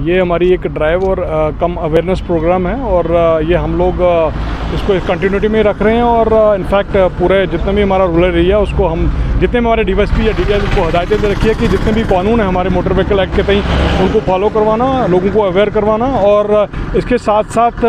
ये हमारी एक ड्राइव और कम अवेयरनेस प्रोग्राम है और ये हम लोग इसको कंटिन्यूटी में रख रहे हैं और इनफैक्ट पूरे जितने भी हमारा रूरल एरिया है उसको हम जितने भी हमारे डीवाईएसपी या डीटीएस को हदायतें दे रखी है कि जितने भी कानून है हमारे मोटर व्हीकल एक्ट के तहत उनको फॉलो करवाना, लोगों को अवेयर करवाना और इसके साथ साथ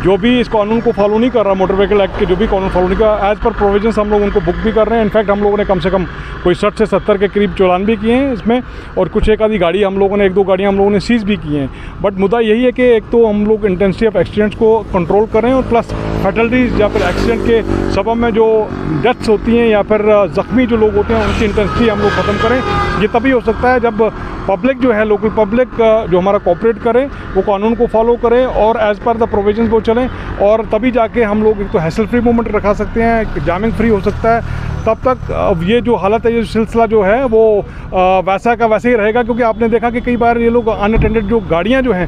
जो भी इस कानून को फॉलो नहीं कर रहा, मोटर व्हीकल एक्ट के जो भी कानून फॉलो नहीं कर रहा, एज़ पर प्रोविजंस हम लोग उनको बुक भी कर रहे हैं। इनफैक्ट हम लोगों ने कम से कम कोई 60 से 70 के करीब चालान भी किए हैं इसमें और कुछ एक आधी गाड़ी हम लोगों ने 1-2 गाड़ियाँ हम लोगों ने सीज़ भी की हैं। बट मुद्दा यही है कि एक तो हम लोग इंटेंसिटी ऑफ एक्सीडेंट्स को कंट्रोल करें और प्लस फैटलिटीज़ या फिर एक्सीडेंट के सबब में जो डेथ्स होती हैं या फिर ज़ख्मी जो लोग होते हैं उनकी इंटेंसिटी हम लोग ख़त्म करें। ये तभी हो सकता है जब पब्लिक जो है, लोकल पब्लिक जो हमारा कोऑपरेट करे, वो कानून को फॉलो करे और एज़ पर द प्रोविजंस वो चलें और तभी जाके हम लोग एक तो हैसल फ्री मूवमेंट रखा सकते हैं, जामिंग फ्री हो सकता है। तब तक अब ये जो हालत है, ये सिलसिला जो है वो वैसा का वैसे ही रहेगा क्योंकि आपने देखा कि कई बार ये लोग अनअटेंडेड जो गाड़ियाँ जो हैं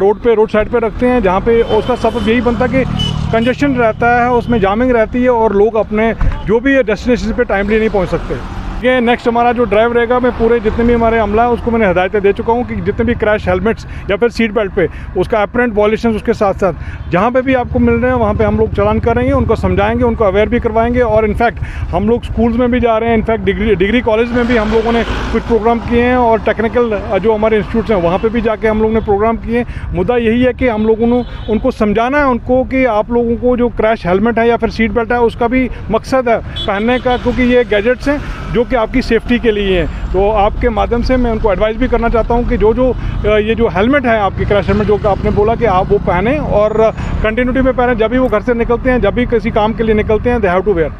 रोड साइड पे रखते हैं जहाँ पे उसका सबब यही बनता है कि कंजेशन रहता है, उसमें जामिंग रहती है और लोग अपने जो भी डेस्टिनेशन पे टाइमली नहीं पहुँच सकते। ये नेक्स्ट हमारा जो ड्राइव रहेगा, मैं पूरे जितने भी हमारे अमला है उसको मैंने हदायतें दे चुका हूँ कि जितने भी क्रैश हेलमेट्स या फिर सीट बेल्ट पे उसका अपरेंट वॉल्यूशन उसके साथ साथ जहाँ पे भी आपको मिल रहे हैं वहाँ पे हम लोग चालान करेंगे, उनको समझाएंगे, उनको अवेयर भी करवाएंगे और इनफैक्ट हम लोग स्कूल्स में भी जा रहे हैं। इनफैक्ट डिग्री कॉलेज में भी हम लोगों ने कुछ प्रोग्राम किए हैं और टेक्निकल जो हमारे इंस्टीट्यूट्स हैं वहाँ पर भी जाके हम लोगों ने प्रोग्राम किए। मुद्दा यही है कि हम लोगों ने उनको समझाना है उनको कि आप लोगों को जो क्रैश हेलमेट है या फिर सीट बेल्ट है उसका भी मकसद है पहनने का, क्योंकि ये गैजेट्स हैं जो कि आपकी सेफ्टी के लिए हैं। तो आपके माध्यम से मैं उनको एडवाइस भी करना चाहता हूं कि ये जो हेलमेट है आपकी क्रैश हेलमेट जो आपने बोला कि आप वो पहने और कंटिन्यूटी में पहने, जब भी वो घर से निकलते हैं, जब भी किसी काम के लिए निकलते हैं, दे हैव टू वेयर।